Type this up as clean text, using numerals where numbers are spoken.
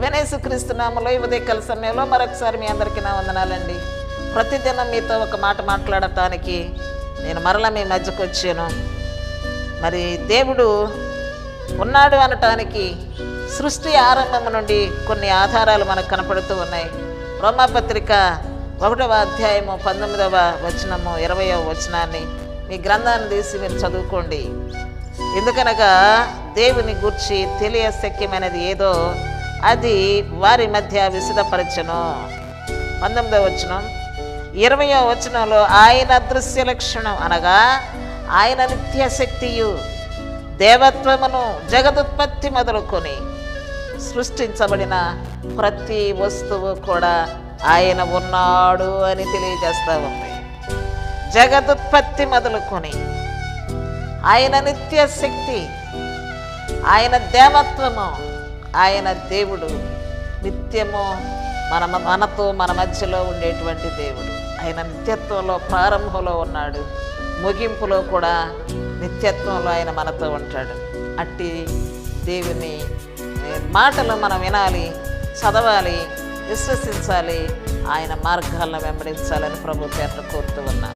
ప్రభువైన యేసుక్రీస్తు నామములో ఈ ఉదయకాల సమయంలో మరొకసారి మీ అందరికీ నా వందనాలండి. ప్రతిదినం మీతో ఒక మాట మాట్లాడటానికి నేను మరలా మీ మధ్యకు వచ్చాను. మరి దేవుడు ఉన్నాడు అనటానికి సృష్టి ఆరంభం నుండి కొన్ని ఆధారాలు మనకు కనపడుతూ ఉన్నాయి. రోమాపత్రిక 1వ అధ్యాయము 19వ వచనము 20వ వచనాన్ని మీ గ్రంథాన్ని తీసి మీరు చదువుకోండి. ఎందుకనగా దేవుని గూర్చి తెలియశక్యమైనది ఏదో అది వారి మధ్య విశదపరచను. 19వ వచనం 20వ వచనంలో ఆయన అదృశ్య లక్షణం అనగా ఆయన నిత్యశక్తియు దేవత్వమును జగదుత్పత్తి మొదలుకొని సృష్టించబడిన ప్రతి వస్తువు కూడా ఆయన ఉన్నాడు అని తెలియజేస్తూ ఉంది. జగదుత్పత్తి మొదలుకొని ఆయన నిత్యశక్తి, ఆయన దేవత్వము, ఆయన దేవుడు, నిత్యము మనతో మన మధ్యలో ఉండేటువంటి దేవుడు. ఆయన నిత్యత్వంలో ప్రారంభంలో ఉన్నాడు, ముగింపులో కూడా నిత్యత్వంలో ఆయన మనతో ఉంటాడు. అట్టి దేవుని మాటలు మనం వినాలి, చదవాలి, విశ్వసించాలి, ఆయన మార్గాలను వెంబడించాలని ప్రభు పేరున కోరుతూ ఉన్నాను.